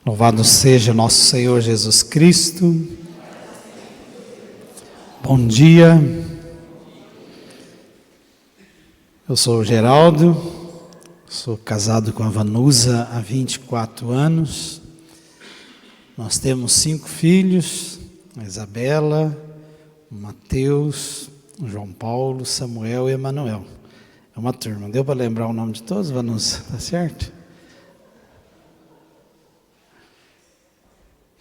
Louvado seja nosso Senhor Jesus Cristo. Bom dia. Eu sou o Geraldo, sou casado com a Vanusa há 24 anos. Nós temos 5 filhos, a Isabela, o Mateus, o João Paulo, Samuel e Emanuel. É uma turma, deu para lembrar o nome de todos, Vanusa? Tá certo?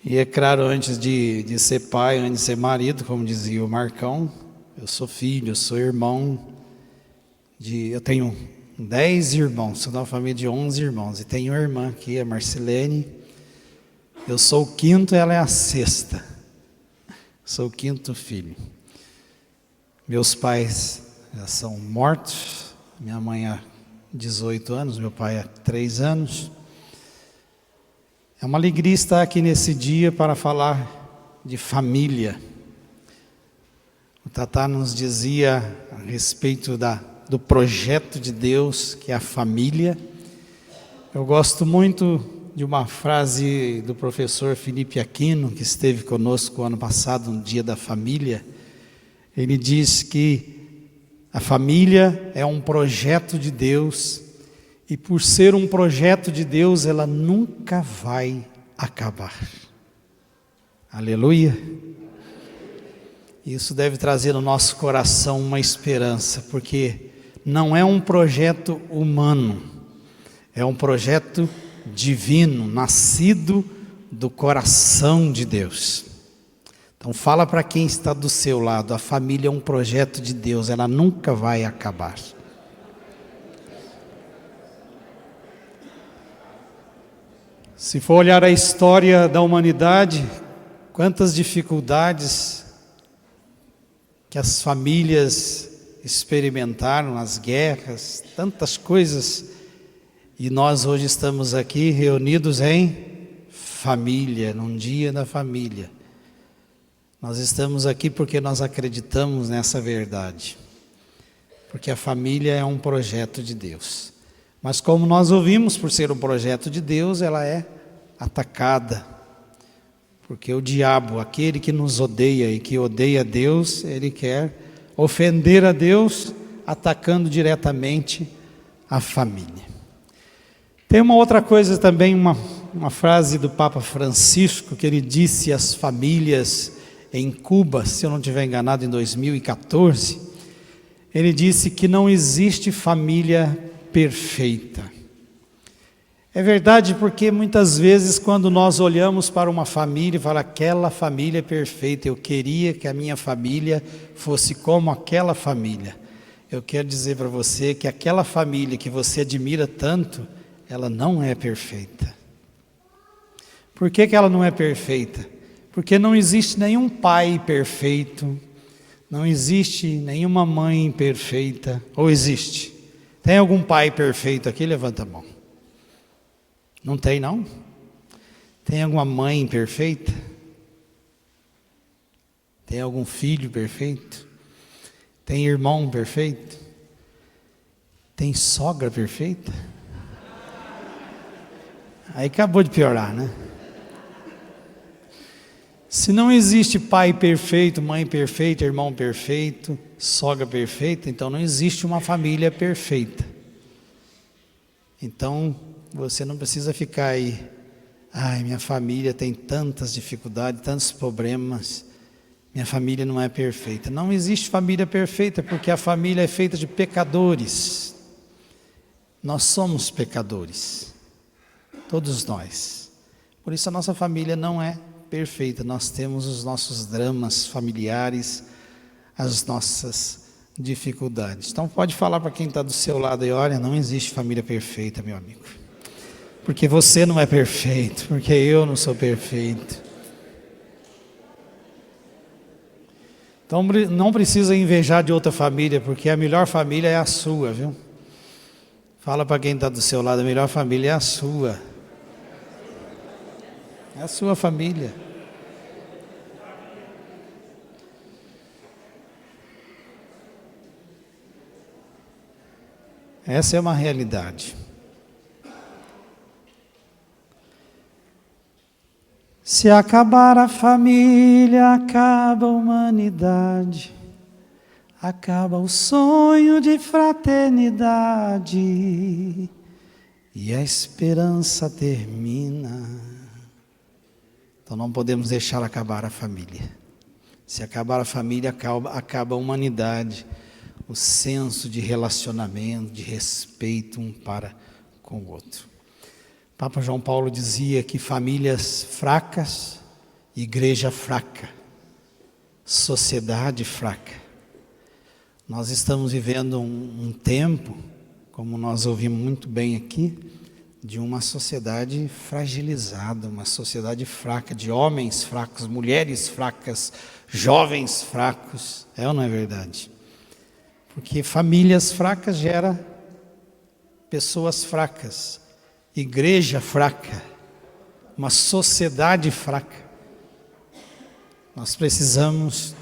E é claro, antes de ser pai, antes de ser marido, como dizia o Marcão, eu sou filho, eu sou irmão, eu tenho 10 irmãos, sou de uma família de 11 irmãos, e tenho uma irmã aqui, a Marcelene, eu sou o 5º, ela é a 6ª, sou o 5º filho. Meus pais já são mortos, minha mãe há 18 anos, meu pai há 3 anos. É uma alegria estar aqui nesse dia para falar de família. O Tatá nos dizia a respeito do projeto de Deus, que é a família. Eu gosto muito de uma frase do professor Felipe Aquino, que esteve conosco ano passado, no Dia da Família. Ele diz que a família é um projeto de Deus, e por ser um projeto de Deus, ela nunca vai acabar. Aleluia! Isso deve trazer no nosso coração uma esperança, porque não é um projeto humano, é um projeto divino, nascido do coração de Deus. Então fala para quem está do seu lado, a família é um projeto de Deus, ela nunca vai acabar. Se for olhar a história da humanidade, quantas dificuldades que as famílias experimentaram, as guerras, tantas coisas, e nós hoje estamos aqui reunidos em família, num dia da família. Nós estamos aqui porque nós acreditamos nessa verdade, porque a família é um projeto de Deus. Mas como nós ouvimos, por ser um projeto de Deus, ela é atacada. Porque o diabo, aquele que nos odeia e que odeia Deus, ele quer ofender a Deus, atacando diretamente a família. Tem uma outra coisa também, uma frase do Papa Francisco, que ele disse às famílias em Cuba, se eu não estiver enganado, em 2014, ele disse que não existe família perfeita. É verdade, porque muitas vezes quando nós olhamos para uma família e falamos, aquela família é perfeita, eu queria que a minha família fosse como aquela família. Eu quero dizer para você que aquela família que você admira tanto, ela não é perfeita. Por que ela não é perfeita? Porque não existe nenhum pai perfeito, não existe nenhuma mãe perfeita, ou existe? Tem algum pai perfeito aqui? Levanta a mão. Não tem, não? Tem alguma mãe perfeita? Tem algum filho perfeito? Tem irmão perfeito? Tem sogra perfeita? Aí acabou de piorar, né? Se não existe pai perfeito, mãe perfeita, irmão perfeito, sogra perfeita, então não existe uma família perfeita. Então, você não precisa ficar aí, minha família tem tantas dificuldades, tantos problemas, minha família não é perfeita. Não existe família perfeita, porque a família é feita de pecadores. Nós somos pecadores, todos nós. Por isso a nossa família não é perfeita, nós temos os nossos dramas familiares, as nossas dificuldades. Então pode falar para quem está do seu lado aí, olha, não existe família perfeita, meu amigo. Porque você não é perfeito, porque eu não sou perfeito. Então não precisa invejar de outra família, porque a melhor família é a sua, viu? Fala para quem está do seu lado, a melhor família é a sua. É a sua família. Essa é uma realidade. Se acabar a família, acaba a humanidade, acaba o sonho de fraternidade e a esperança termina. Então não podemos deixar acabar a família. Se acabar a família, acaba a humanidade, o senso de relacionamento, de respeito um para com o outro. Papa João Paulo dizia que famílias fracas, igreja fraca, sociedade fraca. Nós estamos vivendo um tempo, como nós ouvimos muito bem aqui, de uma sociedade fragilizada, uma sociedade fraca, de homens fracos, mulheres fracas, jovens fracos. É ou não é verdade? Porque famílias fracas geram pessoas fracas, igreja fraca, uma sociedade fraca. Nós precisamos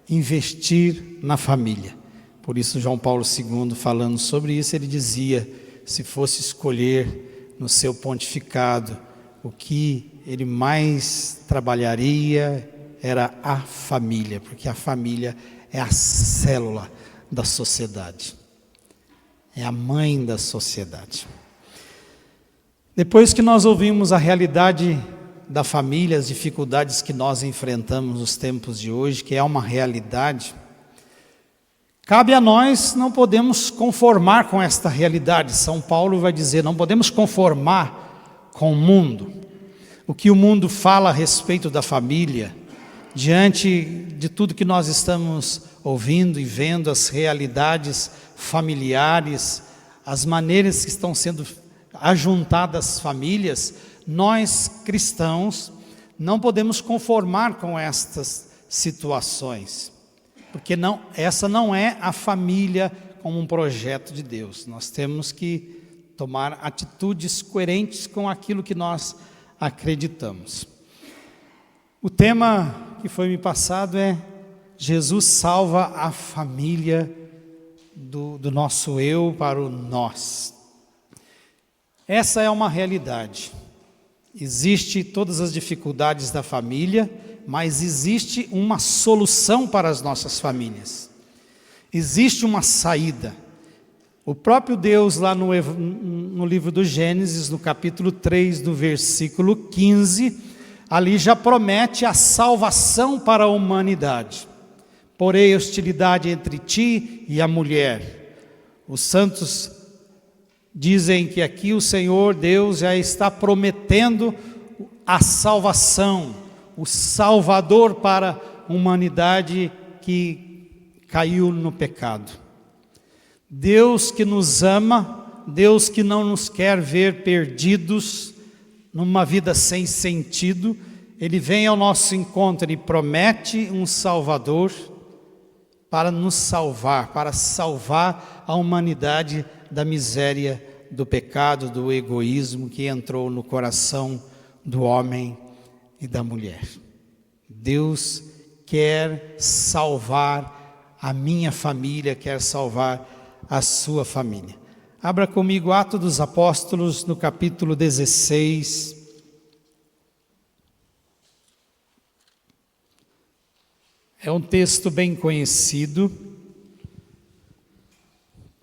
investir na família. Por isso João Paulo II, falando sobre isso, ele dizia, se fosse escolher no seu pontificado, o que ele mais trabalharia era a família, porque a família é a célula da sociedade, é a mãe da sociedade. Depois que nós ouvimos a realidade da família, as dificuldades que nós enfrentamos nos tempos de hoje, que é uma realidade, cabe a nós, não podemos conformar com esta realidade. São Paulo vai dizer, não podemos conformar com o mundo. O que o mundo fala a respeito da família, diante de tudo que nós estamos ouvindo e vendo, as realidades familiares, as maneiras que estão sendo ajuntadas famílias, nós cristãos não podemos conformar com estas situações, porque essa não é a família como um projeto de Deus. Nós temos que tomar atitudes coerentes com aquilo que nós acreditamos. O tema que foi me passado é Jesus salva a família do nosso eu para o nós. Essa é uma realidade. Existe todas as dificuldades da família, mas existe uma solução para as nossas famílias. Existe uma saída. O próprio Deus lá no livro do Gênesis, no capítulo 3, do versículo 15, ali já promete a salvação para a humanidade. Porém, hostilidade entre ti e a mulher. Os santos dizem que aqui o Senhor Deus já está prometendo a salvação, o Salvador para a humanidade que caiu no pecado. Deus que nos ama, Deus que não nos quer ver perdidos numa vida sem sentido, Ele vem ao nosso encontro, Ele promete um Salvador para nos salvar, para salvar a humanidade da miséria, do pecado, do egoísmo que entrou no coração do homem e da mulher. Deus quer salvar a minha família, quer salvar a sua família. Abra comigo Atos dos Apóstolos, no capítulo 16. É um texto bem conhecido,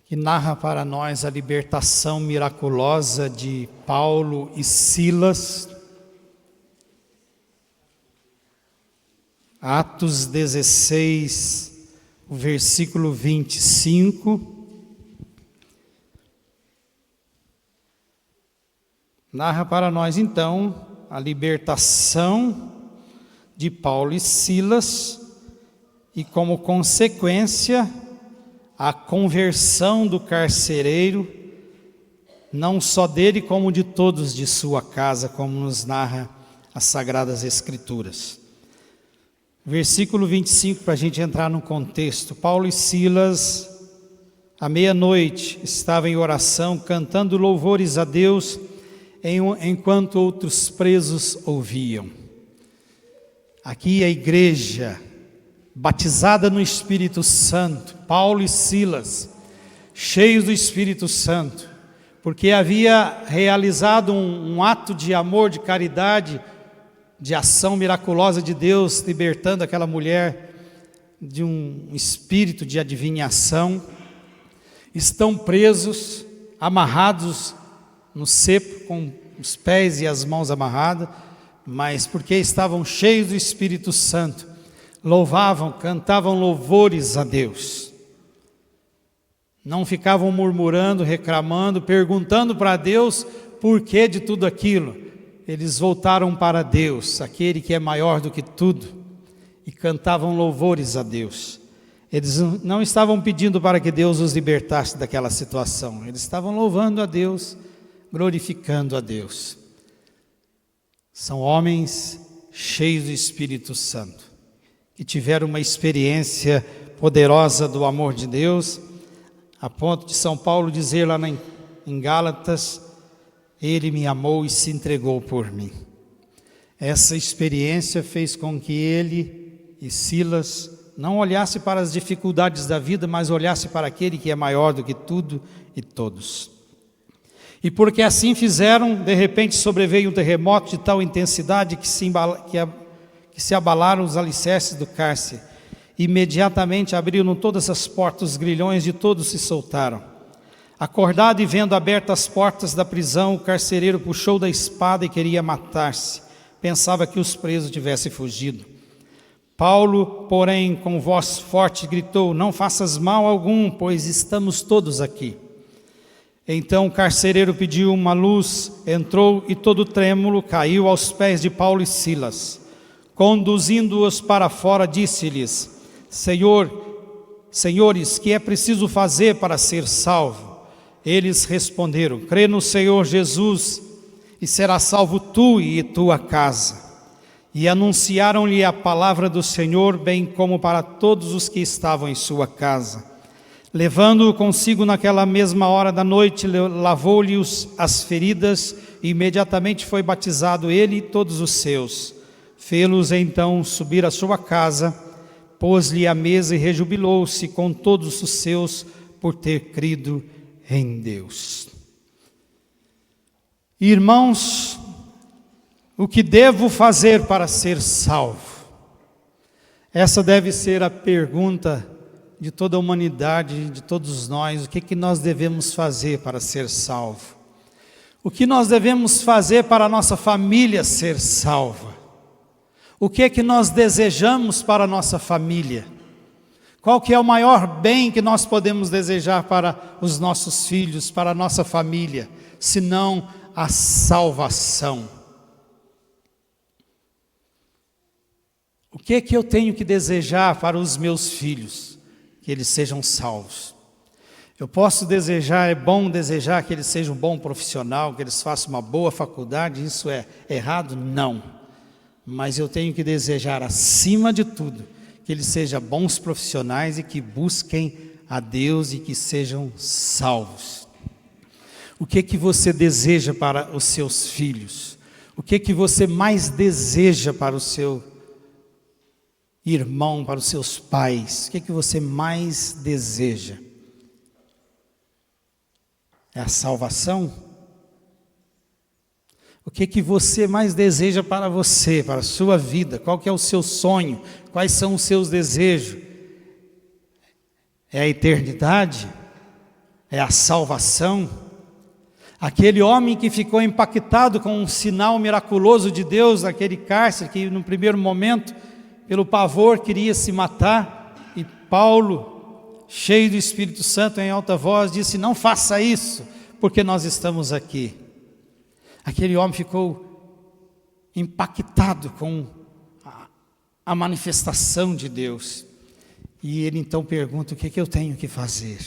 que narra para nós a libertação miraculosa de Paulo e Silas. Atos 16, o versículo 25. Narra para nós então a libertação de Paulo e Silas e, como consequência, a conversão do carcereiro, não só dele, como de todos de sua casa, como nos narra as Sagradas Escrituras. Versículo 25, para a gente entrar no contexto. Paulo e Silas, à meia-noite, estavam em oração, cantando louvores a Deus, enquanto outros presos ouviam. Aqui a igreja, batizada no Espírito Santo, Paulo e Silas, cheios do Espírito Santo, porque havia realizado um ato de amor, de caridade, de ação miraculosa de Deus, libertando aquela mulher de um espírito de adivinhação, estão presos, amarrados no cepo, com os pés e as mãos amarradas, mas porque estavam cheios do Espírito Santo, louvavam, cantavam louvores a Deus. Não ficavam murmurando, reclamando, perguntando para Deus por que de tudo aquilo. Eles voltaram para Deus, aquele que é maior do que tudo, e cantavam louvores a Deus. Eles não estavam pedindo para que Deus os libertasse daquela situação, eles estavam louvando a Deus, glorificando a Deus. São homens cheios do Espírito Santo, que tiveram uma experiência poderosa do amor de Deus, a ponto de São Paulo dizer lá em Gálatas: Ele me amou e se entregou por mim. Essa experiência fez com que ele e Silas não olhasse para as dificuldades da vida, mas olhasse para aquele que é maior do que tudo e todos. E porque assim fizeram, de repente sobreveio um terremoto de tal intensidade que se abalaram os alicerces do cárcere. Imediatamente abriram todas as portas, os grilhões de todos se soltaram. Acordado e vendo abertas as portas da prisão, o carcereiro puxou da espada e queria matar-se. Pensava que os presos tivessem fugido. Paulo, porém, com voz forte gritou: Não faças mal algum, pois estamos todos aqui. Então o carcereiro pediu uma luz, entrou e todo trêmulo caiu aos pés de Paulo e Silas. Conduzindo-os para fora, disse-lhes: Senhores, que é preciso fazer para ser salvo? Eles responderam: Crê no Senhor Jesus e serás salvo tu e tua casa. E anunciaram-lhe a palavra do Senhor, bem como para todos os que estavam em sua casa. Levando-o consigo naquela mesma hora da noite, lavou-lhe as feridas e imediatamente foi batizado ele e todos os seus. Fê-los então subir à sua casa, pôs-lhe a mesa e rejubilou-se com todos os seus por ter crido em Deus. Irmãos, o que devo fazer para ser salvo? Essa deve ser a pergunta de toda a humanidade, de todos nós. O que nós devemos fazer para ser salvo? O que nós devemos fazer para a nossa família ser salva? O que nós desejamos para a nossa família? Qual que é o maior bem que nós podemos desejar para os nossos filhos, para a nossa família, senão a salvação? O que eu tenho que desejar para os meus filhos? Que eles sejam salvos. Eu posso desejar, é bom desejar que eles sejam um bom profissional, que eles façam uma boa faculdade, isso é errado? Não. Mas eu tenho que desejar, acima de tudo, que eles sejam bons profissionais e que busquem a Deus e que sejam salvos. O que você deseja para os seus filhos? O que você mais deseja para o seu irmão, para os seus pais? O que você mais deseja? É a salvação? O que você mais deseja para você, para a sua vida? Qual que é o seu sonho? Quais são os seus desejos? É a eternidade? É a salvação? Aquele homem que ficou impactado com um sinal miraculoso de Deus naquele cárcere, que no primeiro momento, pelo pavor, queria se matar, e Paulo, cheio do Espírito Santo, em alta voz, disse: não faça isso, porque nós estamos aqui. Aquele homem ficou impactado com a manifestação de Deus, e ele então pergunta: o que eu tenho que fazer?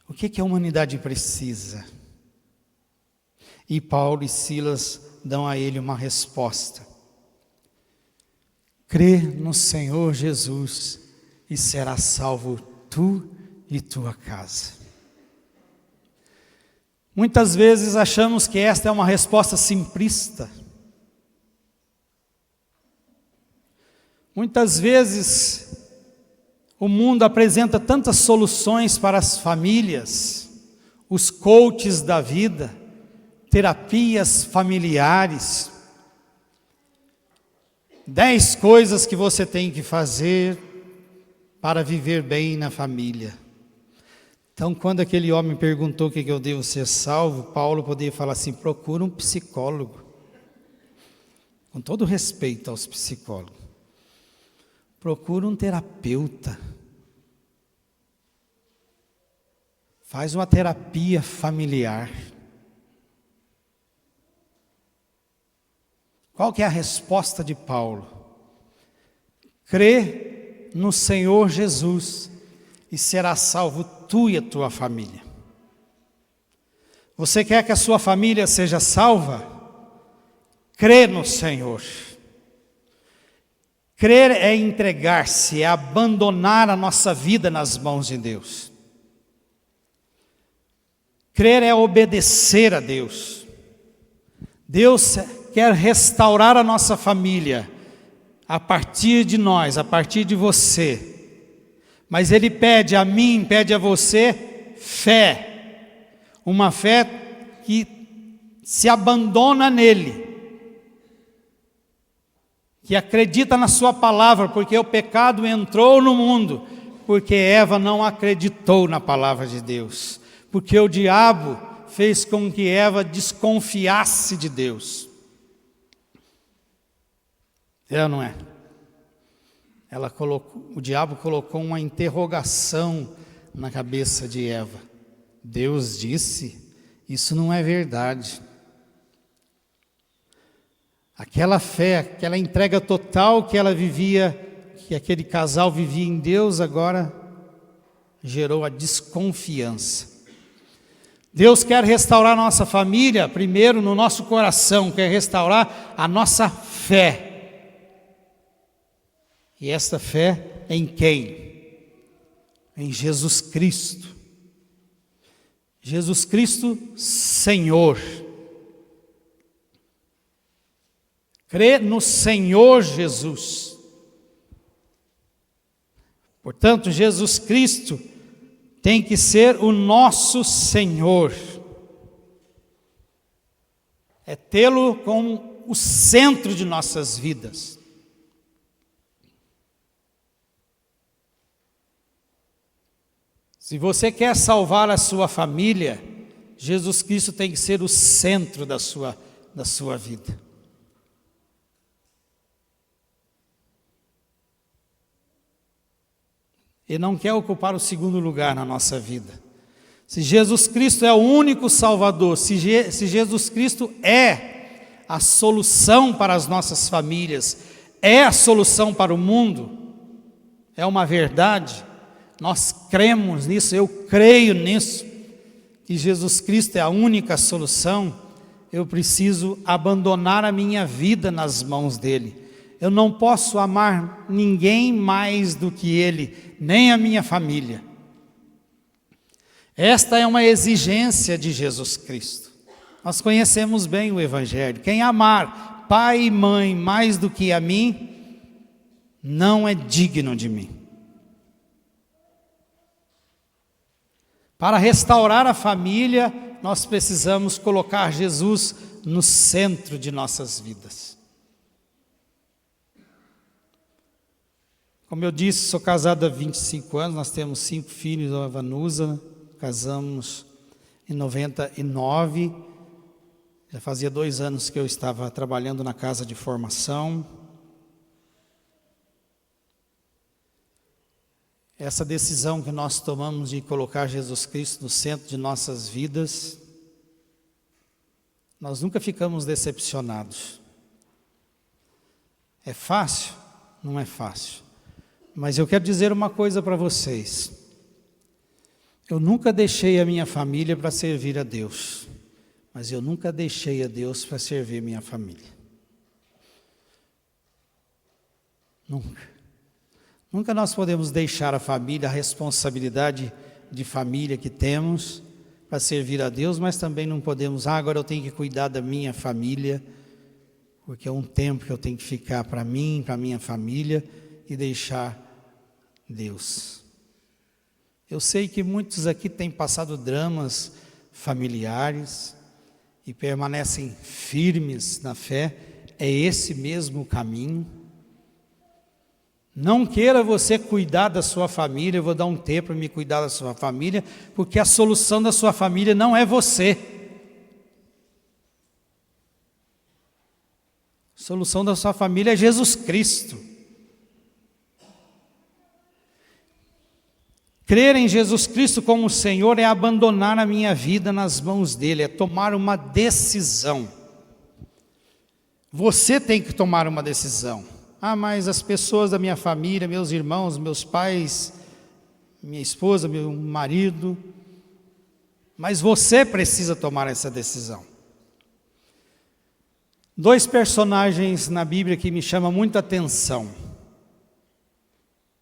O que a humanidade precisa? E Paulo e Silas dão a ele uma resposta: crê no Senhor Jesus e serás salvo tu e tua casa. Muitas vezes achamos que esta é uma resposta simplista. Muitas vezes o mundo apresenta tantas soluções para as famílias, os coaches da vida, terapias familiares, 10 coisas que você tem que fazer para viver bem na família. Então, quando aquele homem perguntou o que eu devo ser salvo, Paulo poderia falar assim: procura um psicólogo. Com todo respeito aos psicólogos. Procura um terapeuta. Faz uma terapia familiar. Qual que é a resposta de Paulo? Crê no Senhor Jesus e será salvo tu e a tua família. Você quer que a sua família seja salva? Crê no Senhor. Crer é entregar-se, é abandonar a nossa vida nas mãos de Deus. Crer é obedecer a Deus. Deus quer restaurar a nossa família a partir de nós, a partir de você. Mas Ele pede a mim, pede a você fé. Uma fé que se abandona nele. Que acredita na sua palavra, porque o pecado entrou no mundo, porque Eva não acreditou na palavra de Deus, porque o diabo fez com que Eva desconfiasse de Deus. É ou não é? O diabo colocou uma interrogação na cabeça de Eva. Deus disse, isso não é verdade. Aquela fé, aquela entrega total que ela vivia, que aquele casal vivia em Deus, agora gerou a desconfiança. Deus quer restaurar a nossa família, primeiro no nosso coração, quer restaurar a nossa fé. E essa fé em quem? Em Jesus Cristo. Jesus Cristo, Senhor. Crê no Senhor Jesus. Portanto, Jesus Cristo tem que ser o nosso Senhor. É tê-lo como o centro de nossas vidas. Se você quer salvar a sua família, Jesus Cristo tem que ser o centro da sua vida. Ele não quer ocupar o segundo lugar na nossa vida. Se Jesus Cristo é o único Salvador, se Jesus Cristo é a solução para as nossas famílias, é a solução para o mundo, é uma verdade, nós cremos nisso, eu creio nisso, que Jesus Cristo é a única solução, eu preciso abandonar a minha vida nas mãos dele. Eu não posso amar ninguém mais do que Ele, nem a minha família. Esta é uma exigência de Jesus Cristo. Nós conhecemos bem o Evangelho. Quem amar pai e mãe mais do que a mim, não é digno de mim. Para restaurar a família, nós precisamos colocar Jesus no centro de nossas vidas. Como eu disse, sou casado há 25 anos, nós temos 5 filhos, a Vanusa, casamos em 99, já fazia 2 anos que eu estava trabalhando na casa de formação. Essa decisão que nós tomamos de colocar Jesus Cristo no centro de nossas vidas, nós nunca ficamos decepcionados. É fácil? Não é fácil. Mas eu quero dizer uma coisa para vocês. Eu nunca deixei a minha família para servir a Deus. Mas eu nunca deixei a Deus para servir minha família. Nunca. Nunca nós podemos deixar a família, a responsabilidade de família que temos para servir a Deus, mas também não podemos, agora eu tenho que cuidar da minha família, porque é um tempo que eu tenho que ficar para mim, para a minha família, e deixar Deus. Eu sei que muitos aqui têm passado dramas familiares e permanecem firmes na fé. É esse mesmo caminho. Não queira você cuidar da sua família, eu vou dar um tempo para me cuidar da sua família, porque a solução da sua família não é você. A solução da sua família é Jesus Cristo. Crer em Jesus Cristo como Senhor é abandonar a minha vida nas mãos dele, é tomar uma decisão. Você tem que tomar uma decisão. Ah, mas as pessoas da minha família, meus irmãos, meus pais, minha esposa, meu marido. Mas você precisa tomar essa decisão. 2 personagens na Bíblia que me chamam muita atenção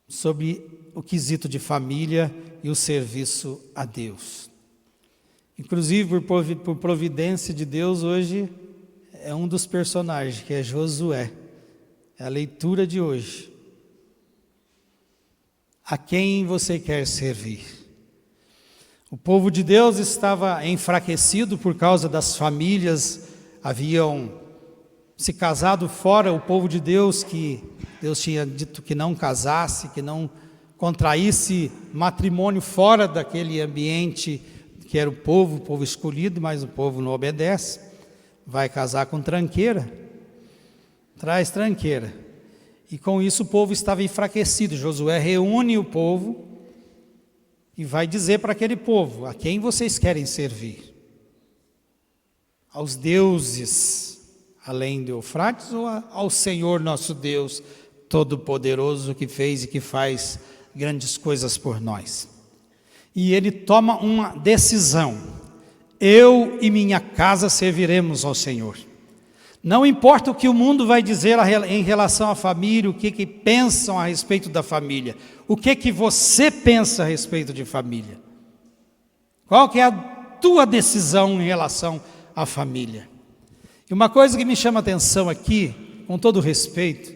sobre o quesito de família e o serviço a Deus. Inclusive, por providência de Deus, hoje é um dos personagens, que é Josué. É a leitura de hoje. A quem você quer servir? O povo de Deus estava enfraquecido por causa das famílias, haviam se casado fora, o povo de Deus, que Deus tinha dito que não casasse, que não contraísse matrimônio fora daquele ambiente que era o povo escolhido, mas o povo não obedece, vai casar com tranqueira, traz tranqueira, e com isso o povo estava enfraquecido. Josué reúne o povo e vai dizer para aquele povo: a quem vocês querem servir? Aos deuses além do Eufrates, ou ao Senhor nosso Deus Todo-Poderoso, que fez e que faz grandes coisas por nós? E ele toma uma decisão: eu e minha casa serviremos ao Senhor. Não importa o que o mundo vai dizer em relação à família, o que pensam a respeito da família, o que você pensa a respeito de família? Qual que é a tua decisão em relação à família? E uma coisa que me chama a atenção aqui, com todo respeito,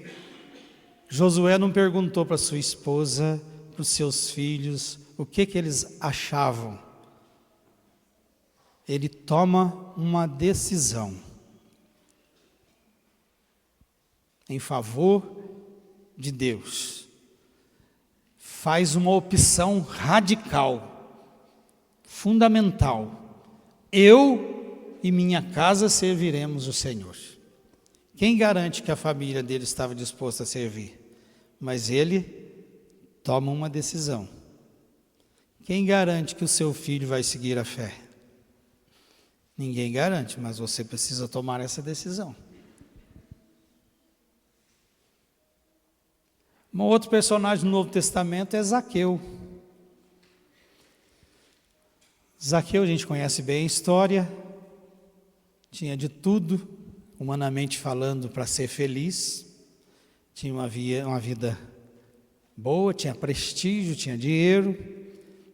Josué não perguntou para sua esposa, para os seus filhos, o que eles achavam. Ele toma uma decisão em favor de Deus. Faz uma opção radical, fundamental. Eu e minha casa serviremos o Senhor. Quem garante que a família dele estava disposta a servir? Mas ele toma uma decisão. Quem garante que o seu filho vai seguir a fé? Ninguém garante, mas você precisa tomar essa decisão. Um outro personagem no Novo Testamento é Zaqueu. Zaqueu, a gente conhece bem a história. Tinha de tudo, humanamente falando, para ser feliz. Tinha uma vida boa, tinha prestígio, tinha dinheiro.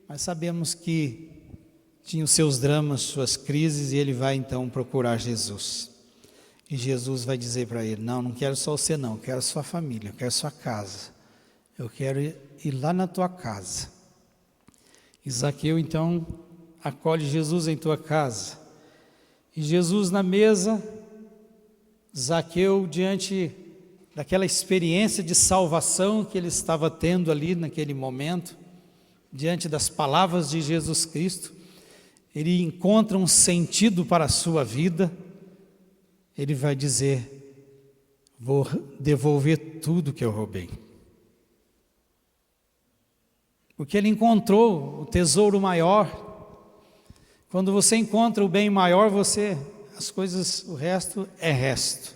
Mas sabemos que tinha os seus dramas, suas crises, e ele vai então procurar Jesus. E Jesus vai dizer para ele: não quero só você não, eu quero sua família, eu quero sua casa. Eu quero ir lá na tua casa. E Zaqueu então acolhe Jesus em tua casa. E Jesus na mesa, Zaqueu, diante daquela experiência de salvação que ele estava tendo ali naquele momento, diante das palavras de Jesus Cristo, ele encontra um sentido para a sua vida. Ele vai dizer: vou devolver tudo que eu roubei. Porque ele encontrou o tesouro maior. Quando você encontra o bem maior, as coisas, o resto é resto.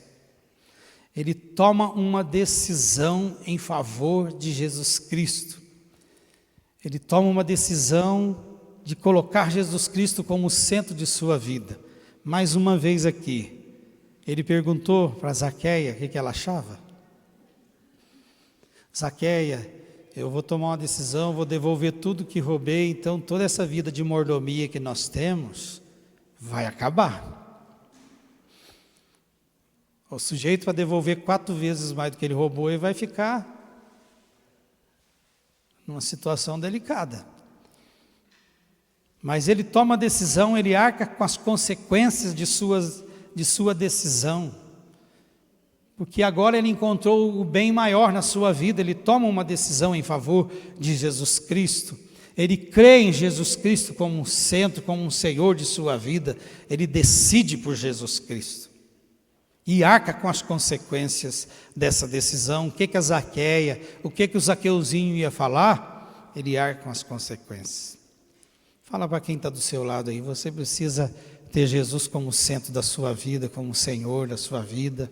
Ele toma uma decisão em favor de Jesus Cristo. Ele toma uma decisão de colocar Jesus Cristo como centro de sua vida. Mais uma vez aqui, ele perguntou para Zaqueia o que ela achava. Zaqueia, eu vou tomar uma decisão, vou devolver tudo que roubei, então toda essa vida de mordomia que nós temos vai acabar. O sujeito vai devolver 4 vezes mais do que ele roubou e vai ficar numa situação delicada. Mas ele toma a decisão, ele arca com as consequências de sua decisão. porque agora ele encontrou o bem maior na sua vida, ele toma uma decisão em favor de Jesus Cristo, ele crê em Jesus Cristo como um centro, como um Senhor de sua vida, ele decide por Jesus Cristo, e arca com as consequências dessa decisão. O que a Zaqueia, o que o Zaqueuzinho ia falar, ele arca com as consequências. Fala para quem está do seu lado aí, você precisa ter Jesus como centro da sua vida, como Senhor da sua vida.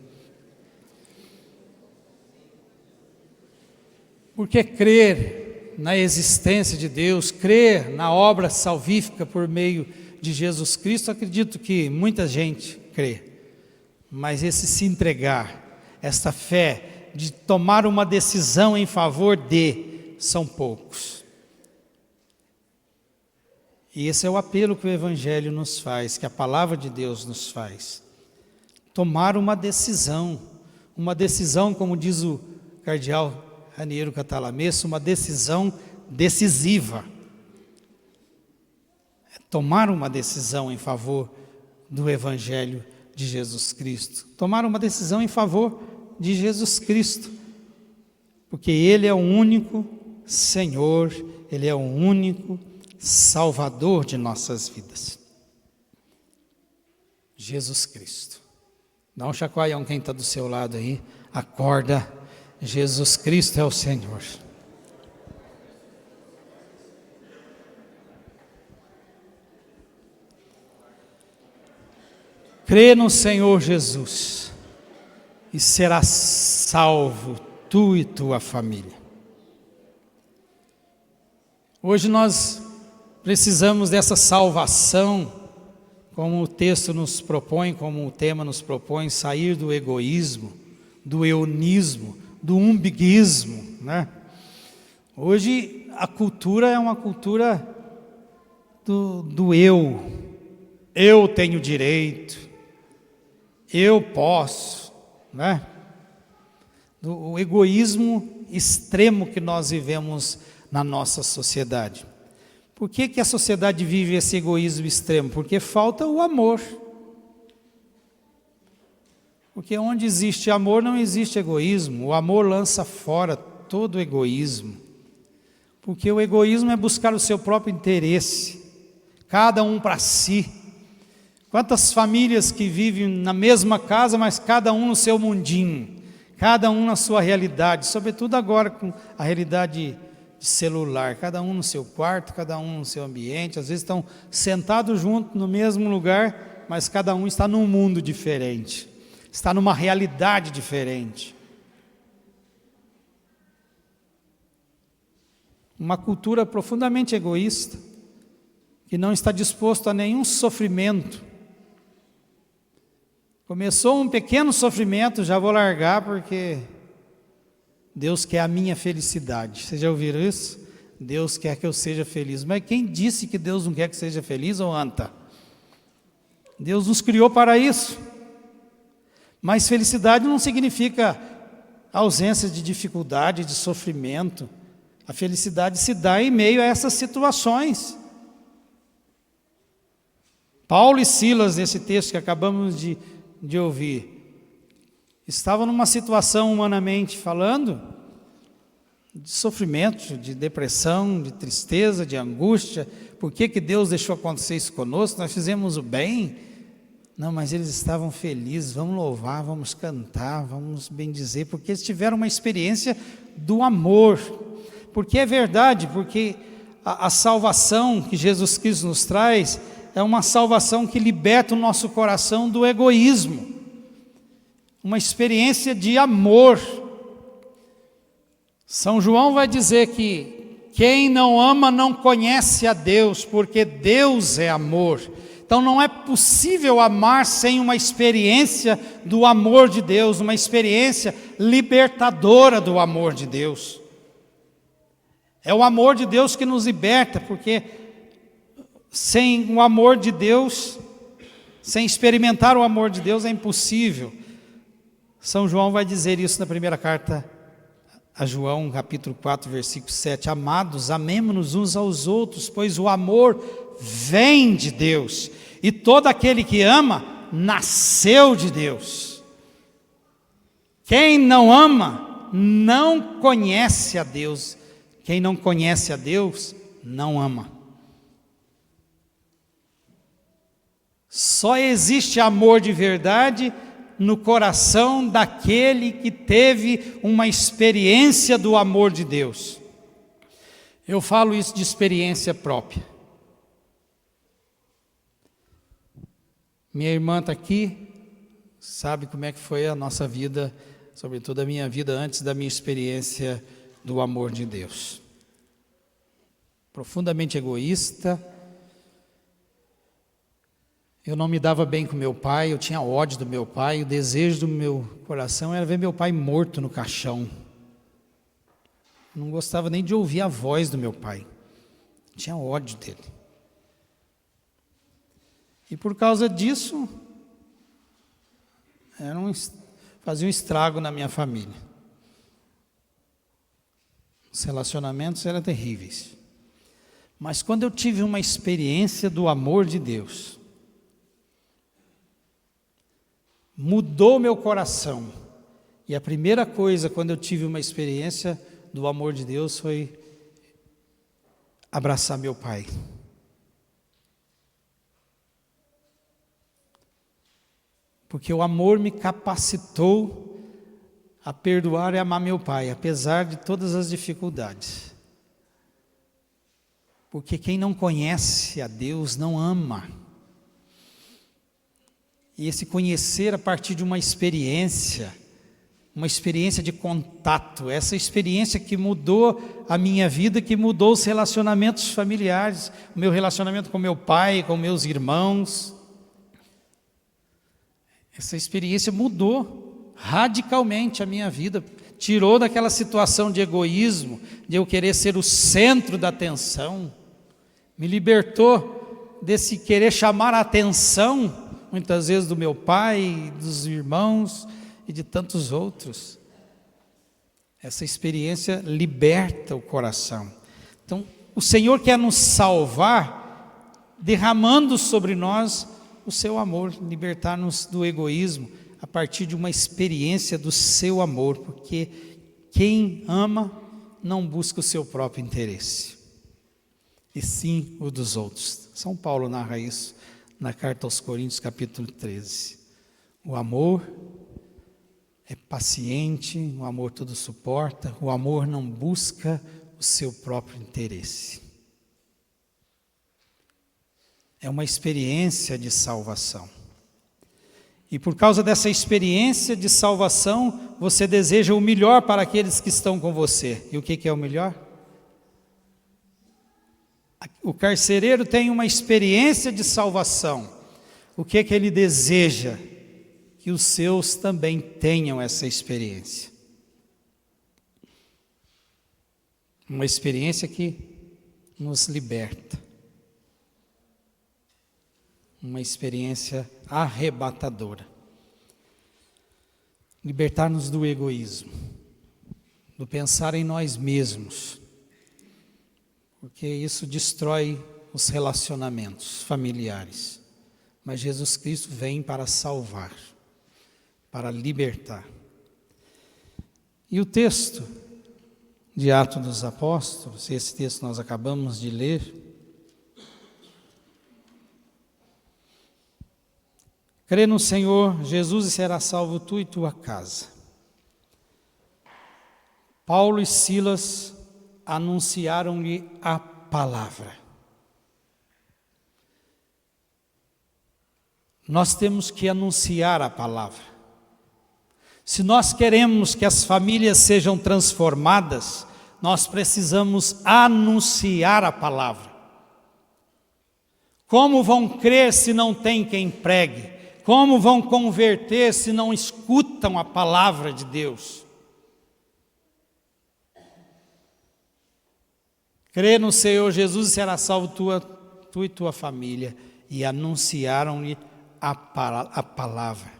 Porque crer na existência de Deus, crer na obra salvífica por meio de Jesus Cristo, acredito que muita gente crê. Mas esse se entregar, esta fé de tomar uma decisão em favor de, são poucos. E esse é o apelo que o Evangelho nos faz, que a palavra de Deus nos faz. Tomar uma decisão, como diz o cardeal Raniero Catalamesso, uma decisão decisiva. Tomar uma decisão em favor do Evangelho de Jesus Cristo. Tomar uma decisão em favor de Jesus Cristo. Porque Ele é o único Senhor, Ele é o único Salvador de nossas vidas. Jesus Cristo. Dá um chacoalhão quem está do seu lado aí. Acorda, Jesus Cristo é o Senhor. Crê no Senhor Jesus e serás salvo, tu e tua família. Hoje nós precisamos dessa salvação, como o texto nos propõe, como o tema nos propõe, sair do egoísmo, do eunismo, do umbiguismo, né? Hoje a cultura é uma cultura do eu tenho direito, eu posso, né? O egoísmo extremo que nós vivemos na nossa sociedade. Por que a sociedade vive esse egoísmo extremo? Porque falta o amor. Porque onde existe amor não existe egoísmo. O amor lança fora todo o egoísmo. Porque o egoísmo é buscar o seu próprio interesse, cada um para si. Quantas famílias que vivem na mesma casa, mas cada um no seu mundinho, cada um na sua realidade, sobretudo agora com a realidade de celular, cada um no seu quarto, cada um no seu ambiente, às vezes estão sentados juntos no mesmo lugar, mas cada um está num mundo diferente, está numa realidade diferente. Uma cultura profundamente egoísta, que não está disposto a nenhum sofrimento. Começou um pequeno sofrimento, já vou largar porque Deus quer a minha felicidade. Vocês já ouviram isso? Deus quer que eu seja feliz. Mas quem disse que Deus não quer que seja feliz, ou anta? Deus nos criou para isso. Mas felicidade não significa ausência de dificuldade, de sofrimento. A felicidade se dá em meio a essas situações. Paulo e Silas, nesse texto que acabamos de ouvir, estavam numa situação, humanamente falando, de sofrimento, de depressão, de tristeza, de angústia. Por que Deus deixou acontecer isso conosco? Nós fizemos o bem. Não, mas eles estavam felizes. Vamos louvar, vamos cantar, vamos bendizer, porque eles tiveram uma experiência do amor. Porque é verdade, porque a salvação que Jesus Cristo nos traz é uma salvação que liberta o nosso coração do egoísmo. Uma experiência de amor. São João vai dizer que quem não ama não conhece a Deus, porque Deus é amor. Então não é possível amar sem uma experiência do amor de Deus, uma experiência libertadora do amor de Deus. É o amor de Deus que nos liberta, porque sem o amor de Deus, sem experimentar o amor de Deus é impossível. São João vai dizer isso na primeira carta a João, capítulo 4, versículo 7. Amados, amemo-nos uns aos outros, pois o amor vem de Deus, e todo aquele que ama, nasceu de Deus. Quem não ama, não conhece a Deus. Quem não conhece a Deus, não ama. Só existe amor de verdade no coração daquele que teve uma experiência do amor de Deus. Eu falo isso de experiência própria. Minha irmã está aqui, sabe como é que foi a nossa vida, sobretudo a minha vida antes da minha experiência do amor de Deus. Profundamente egoísta. Eu não me dava bem com meu pai, eu tinha ódio do meu pai, o desejo do meu coração era ver meu pai morto no caixão. Eu não gostava nem de ouvir a voz do meu pai, eu tinha ódio dele. E por causa disso, fazia um estrago na minha família. Os relacionamentos eram terríveis. Mas quando eu tive uma experiência do amor de Deus, mudou meu coração. E a primeira coisa, quando eu tive uma experiência do amor de Deus, foi abraçar meu pai. Porque o amor me capacitou a perdoar e amar meu pai, apesar de todas as dificuldades. Porque quem não conhece a Deus não ama. E esse conhecer a partir de uma experiência de contato, essa experiência que mudou a minha vida, que mudou os relacionamentos familiares, o meu relacionamento com meu pai, com meus irmãos. Essa experiência mudou radicalmente a minha vida, tirou daquela situação de egoísmo, de eu querer ser o centro da atenção, me libertou desse querer chamar a atenção, muitas vezes do meu pai, dos irmãos e de tantos outros. Essa experiência liberta o coração. Então, o Senhor quer nos salvar, derramando sobre nós o seu amor, libertar-nos do egoísmo, a partir de uma experiência do seu amor, porque quem ama não busca o seu próprio interesse, e sim o dos outros. São Paulo narra isso na carta aos Coríntios, capítulo 13. O amor é paciente, o amor tudo suporta, o amor não busca o seu próprio interesse. É uma experiência de salvação. E por causa dessa experiência de salvação, você deseja o melhor para aqueles que estão com você. E o que é o melhor? O carcereiro tem uma experiência de salvação. O que ele deseja? Que os seus também tenham essa experiência. Uma experiência que nos liberta. Uma experiência arrebatadora. Libertar-nos do egoísmo, do pensar em nós mesmos, porque isso destrói os relacionamentos familiares. Mas Jesus Cristo vem para salvar, para libertar. E o texto de Atos dos Apóstolos, esse texto nós acabamos de ler, crê no Senhor Jesus e será salvo tu e tua casa. Paulo e Silas anunciaram-lhe a palavra. Nós temos que anunciar a palavra. Se nós queremos que as famílias sejam transformadas, nós precisamos anunciar a palavra. Como vão crer se não tem quem pregue? Como vão converter se não escutam a palavra de Deus? Crê no Senhor Jesus e será salvo tu e tua família. E anunciaram-lhe a palavra.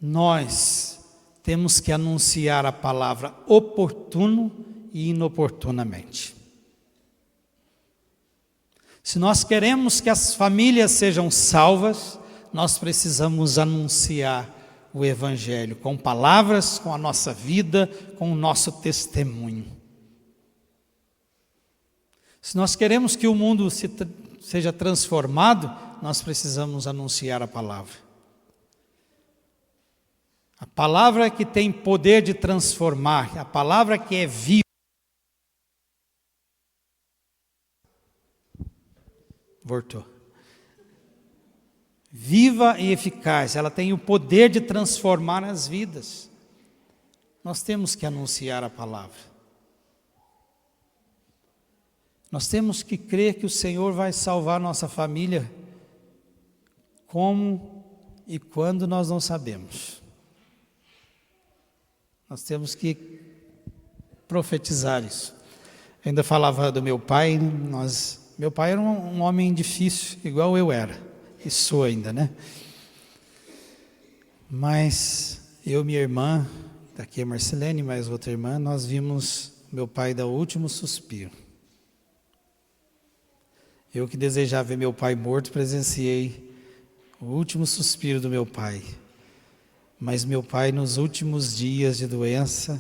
Nós temos que anunciar a palavra oportuno e inoportunamente. Se nós queremos que as famílias sejam salvas, nós precisamos anunciar o Evangelho, com palavras, com a nossa vida, com o nosso testemunho. Se nós queremos que o mundo seja transformado, nós precisamos anunciar a palavra. A palavra que tem poder de transformar, a palavra que é viva. Voltou. Viva e eficaz, ela tem o poder de transformar as vidas. Nós temos que anunciar a palavra. Nós temos que crer que o Senhor vai salvar nossa família, como e quando nós não sabemos. Nós temos que profetizar isso. Eu ainda falava do meu pai, meu pai era um homem difícil, igual eu era, e sou ainda, né? Mas eu e minha irmã, daqui é Marcelene, mais outra irmã, nós vimos meu pai dar o último suspiro. Eu que desejava ver meu pai morto, presenciei o último suspiro do meu pai. Mas meu pai, nos últimos dias de doença,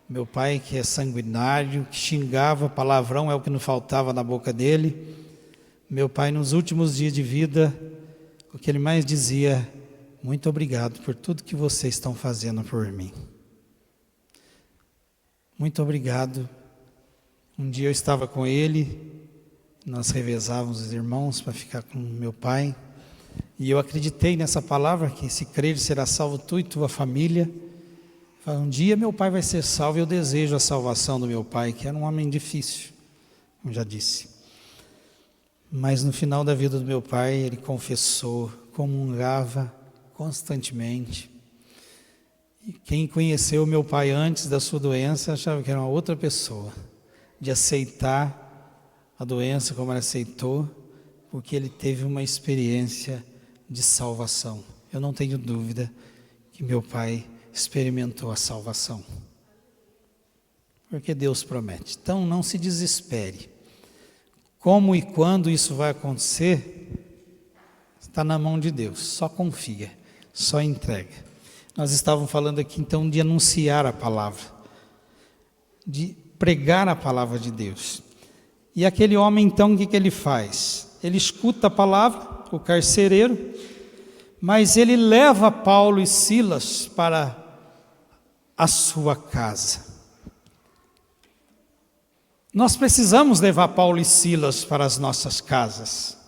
meu pai que é sanguinário, que xingava, palavrão é o que não faltava na boca dele. Meu pai, nos últimos dias de vida, o que ele mais dizia: muito obrigado por tudo que vocês estão fazendo por mim. Muito obrigado. Um dia eu estava com ele, nós revezávamos os irmãos para ficar com meu pai. E eu acreditei nessa palavra, que se crer será salvo tu e tua família. Um dia meu pai vai ser salvo, e eu desejo a salvação do meu pai, que era um homem difícil, como já disse. Mas no final da vida do meu pai, ele confessou, comungava constantemente. E quem conheceu meu pai antes da sua doença, achava que era uma outra pessoa, de aceitar a doença como ele aceitou, porque ele teve uma experiência de salvação. Eu não tenho dúvida que meu pai experimentou a salvação, porque Deus promete. Então não se desespere. Como e quando isso vai acontecer, está na mão de Deus. Só confia, só entrega. Nós estávamos falando aqui então de anunciar a palavra, de pregar a palavra de Deus. E aquele homem então, o que ele faz? Ele escuta a palavra, o carcereiro, mas ele leva Paulo e Silas para a sua casa. Nós precisamos levar Paulo e Silas para as nossas casas.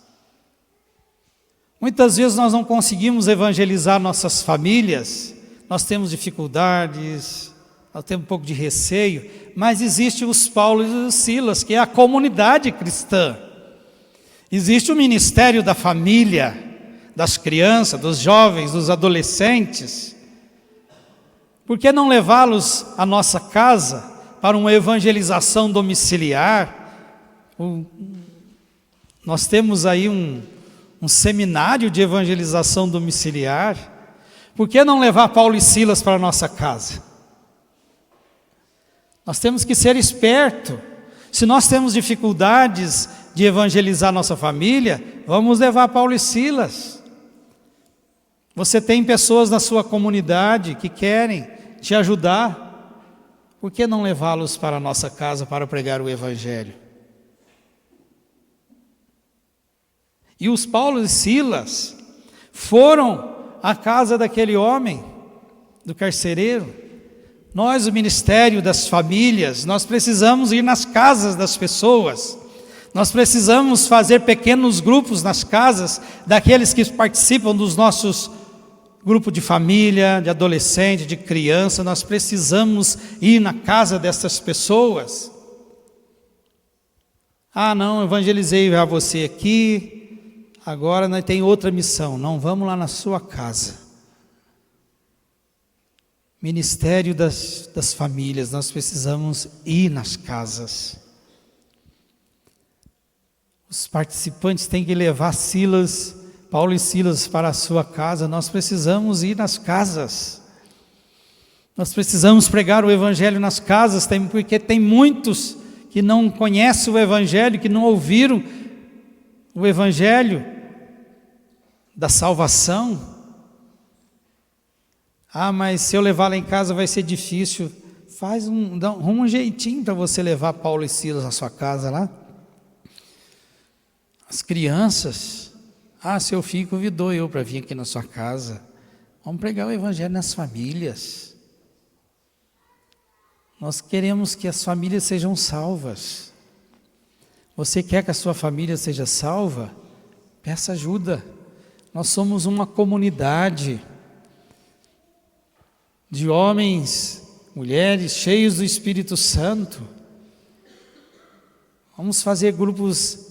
Muitas vezes nós não conseguimos evangelizar nossas famílias, nós temos dificuldades, nós temos um pouco de receio, mas existe os Paulo e os Silas, que é a comunidade cristã. Existe o ministério da família, das crianças, dos jovens, dos adolescentes. Por que não levá-los à nossa casa para uma evangelização domiciliar? Nós temos aí um seminário de evangelização domiciliar. Por que não levar Paulo e Silas para a nossa casa? Nós temos que ser espertos. Se nós temos dificuldades de evangelizar nossa família, vamos levar Paulo e Silas. Você tem pessoas na sua comunidade que querem te ajudar. Por que não levá-los para a nossa casa para pregar o Evangelho? E os Paulo e Silas foram à casa daquele homem, do carcereiro. Nós, o ministério das famílias, nós precisamos ir nas casas das pessoas. Nós precisamos fazer pequenos grupos nas casas daqueles que participam dos nossos grupos de família, de adolescente, de criança. Nós precisamos ir na casa dessas pessoas. Ah, não, evangelizei já você aqui, agora nós temos outra missão. Não, vamos lá na sua casa. Ministério das famílias, nós precisamos ir nas casas. Os participantes têm que levar Paulo e Silas para a sua casa. Nós precisamos ir nas casas. Nós precisamos pregar o Evangelho nas casas, porque tem muitos que não conhecem o Evangelho, que não ouviram o Evangelho da salvação. Ah, mas se eu levar lá em casa vai ser difícil. Arruma um jeitinho para você levar Paulo e Silas na sua casa lá. As crianças, seu filho convidou eu para vir aqui na sua casa. Vamos pregar o evangelho nas famílias. Nós queremos que as famílias sejam salvas. Você quer que a sua família seja salva? Peça ajuda. Nós somos uma comunidade de homens, mulheres cheios do Espírito Santo. Vamos fazer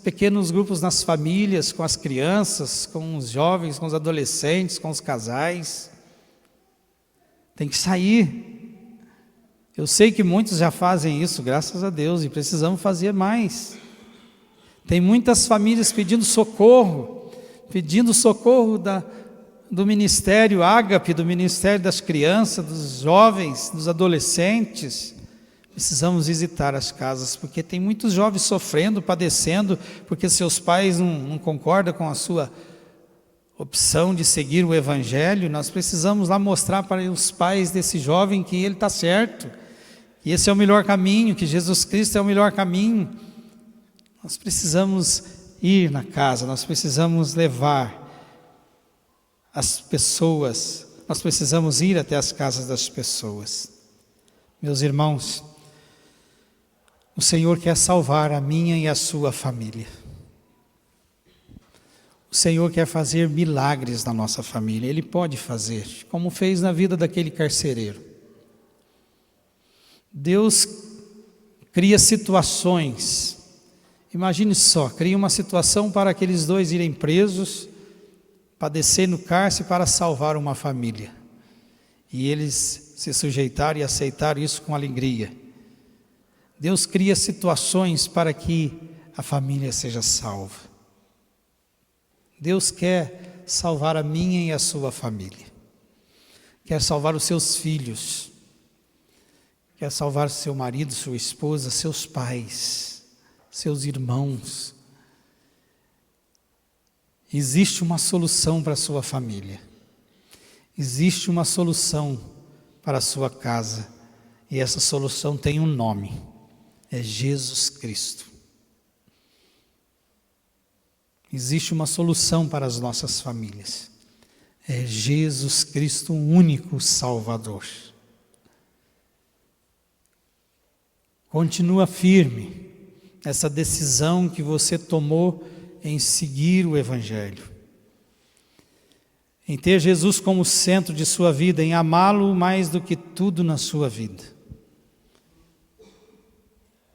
pequenos grupos nas famílias, com as crianças, com os jovens, com os adolescentes, com os casais. Tem que sair. Eu sei que muitos já fazem isso, graças a Deus, e precisamos fazer mais. Tem muitas famílias pedindo socorro do Ministério Ágape, do Ministério das Crianças, dos jovens, dos adolescentes. Precisamos visitar as casas, porque tem muitos jovens sofrendo, padecendo, porque seus pais não concordam com a sua opção de seguir o Evangelho. Nós precisamos lá mostrar para os pais desse jovem que ele está certo, que esse é o melhor caminho, que Jesus Cristo é o melhor caminho. Nós precisamos ir na casa, nós precisamos levar as pessoas, nós precisamos ir até as casas das pessoas. Meus irmãos, o Senhor quer salvar a minha e a sua família. O Senhor quer fazer milagres na nossa família. Ele pode fazer, como fez na vida daquele carcereiro. Deus cria situações. Imagine só, cria uma situação para aqueles dois irem presos, padecer no cárcere para salvar uma família. E eles se sujeitaram e aceitaram isso com alegria. Deus cria situações para que a família seja salva. Deus quer salvar a minha e a sua família. Quer salvar os seus filhos. Quer salvar seu marido, sua esposa, seus pais, seus irmãos. Existe uma solução para a sua família. Existe uma solução para a sua casa. E essa solução tem um nome. É Jesus Cristo. Existe uma solução para as nossas famílias. É Jesus Cristo, o único Salvador. Continua firme nessa decisão que você tomou em seguir o Evangelho. Em ter Jesus como centro de sua vida, em amá-lo mais do que tudo na sua vida.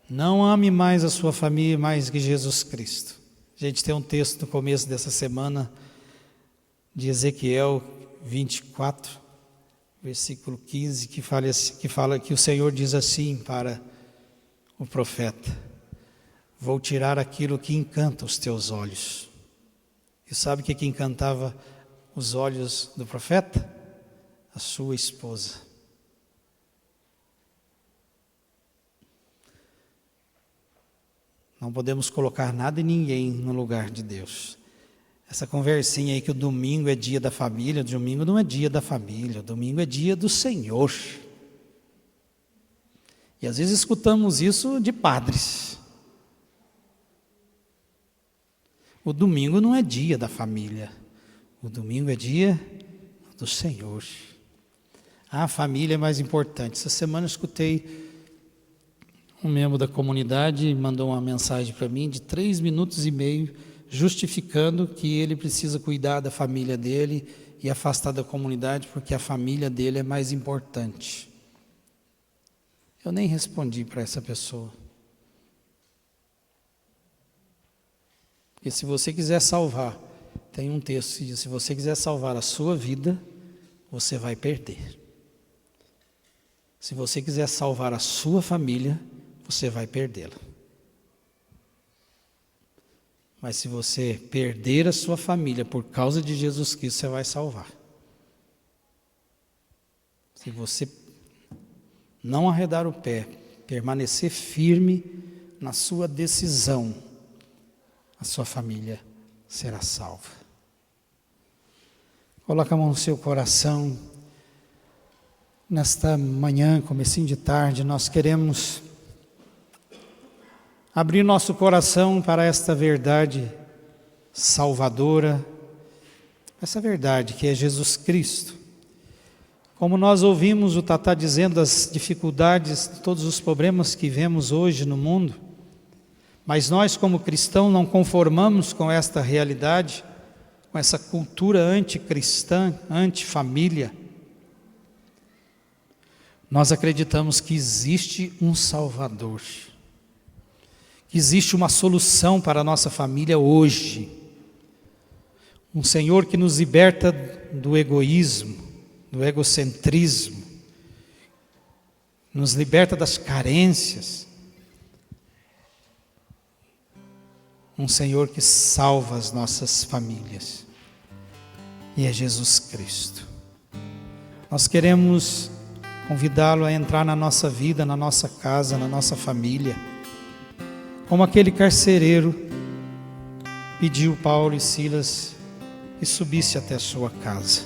Não ame mais a sua família mais que Jesus Cristo. A gente tem um texto no começo dessa semana de Ezequiel 24, versículo 15, que fala que o Senhor diz assim para o profeta: vou tirar aquilo que encanta os teus olhos. E sabe o que encantava os olhos do profeta? A sua esposa. Não podemos colocar nada e ninguém no lugar de Deus. Essa conversinha aí que o domingo é dia da família, o domingo não é dia da família, o domingo é dia do Senhor. E às vezes escutamos isso de padres. O domingo não é dia da família, o domingo é dia do Senhor. A família é mais importante. Essa semana eu escutei um membro da comunidade mandou uma mensagem para mim de 3 minutos e meio, justificando que ele precisa cuidar da família dele e afastar da comunidade, porque a família dele é mais importante. Eu nem respondi para essa pessoa. Porque se você quiser salvar, tem um texto que diz: se você quiser salvar a sua vida, você vai perder. Se você quiser salvar a sua família, você vai perdê-la. Mas se você perder a sua família por causa de Jesus Cristo, você vai salvar. Se você não arredar o pé, permanecer firme na sua decisão, a sua família será salva. Coloca a mão no seu coração. Nesta manhã, comecinho de tarde, nós queremos abrir nosso coração para esta verdade salvadora, essa verdade que é Jesus Cristo. Como nós ouvimos o Tatá dizendo das dificuldades, todos os problemas que vemos hoje no mundo, mas nós como cristãos não conformamos com esta realidade, com essa cultura anticristã, antifamília. Nós acreditamos que existe um Salvador, que existe uma solução para a nossa família hoje. Um Senhor que nos liberta do egoísmo, do egocentrismo, nos liberta das carências. Um Senhor que salva as nossas famílias. E é Jesus Cristo. Nós queremos convidá-lo a entrar na nossa vida, na nossa casa, na nossa família. Como aquele carcereiro pediu Paulo e Silas que subisse até a sua casa.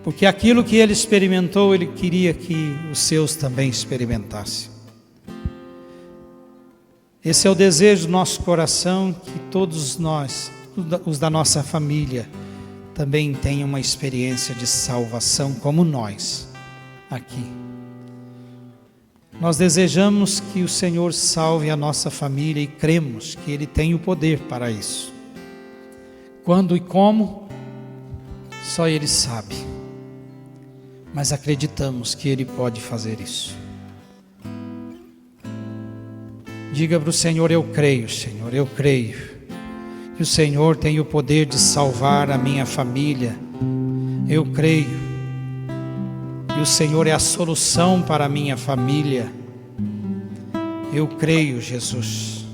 Porque aquilo que ele experimentou, ele queria que os seus também experimentassem. Esse é o desejo do nosso coração, que todos nós, os da nossa família, também tenham uma experiência de salvação como nós aqui. Nós desejamos que o Senhor salve a nossa família e cremos que Ele tem o poder para isso. Quando e como, só Ele sabe. Mas acreditamos que Ele pode fazer isso. Diga para o Senhor: eu creio, Senhor, eu creio que o Senhor tem o poder de salvar a minha família. Eu creio que o Senhor é a solução para a minha família. Eu creio, Jesus,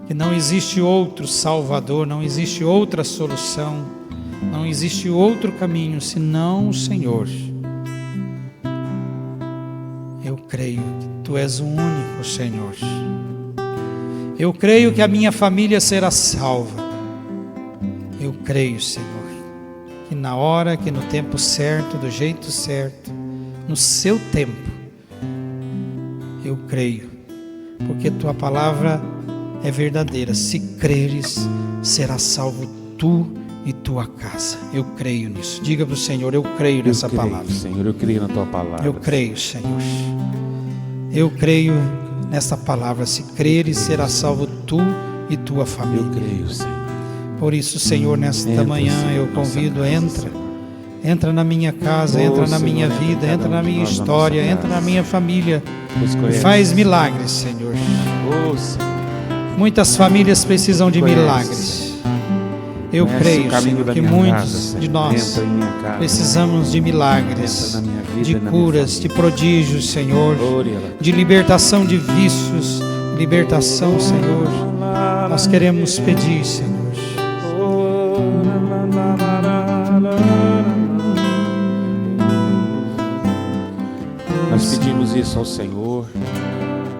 que não existe outro Salvador, não existe outra solução, não existe outro caminho senão o Senhor. Eu creio que Tu és o único Senhor. Eu creio que a minha família será salva. Eu creio, Senhor, que na hora, que no tempo certo, do jeito certo, no seu tempo, eu creio, porque Tua palavra é verdadeira. Se creres, será salvo tu e tua casa. Eu creio nisso. Diga para o Senhor: eu creio nessa palavra. Senhor, eu creio na Tua palavra. Eu creio, Senhor. Eu creio nessa palavra. Se creres, será salvo tu e tua família. Eu creio, Senhor. Por isso, Senhor, nesta manhã eu convido, entra na minha casa, entra na minha vida, entra na minha história, entra na minha família e faz milagres, Senhor. Muitas famílias precisam de milagres. Eu creio, Senhor, que muitos de nós precisamos de milagres, de curas, de prodígios, Senhor, de libertação de vícios, libertação, Senhor. Nós queremos pedir, Senhor. Nós pedimos isso ao Senhor.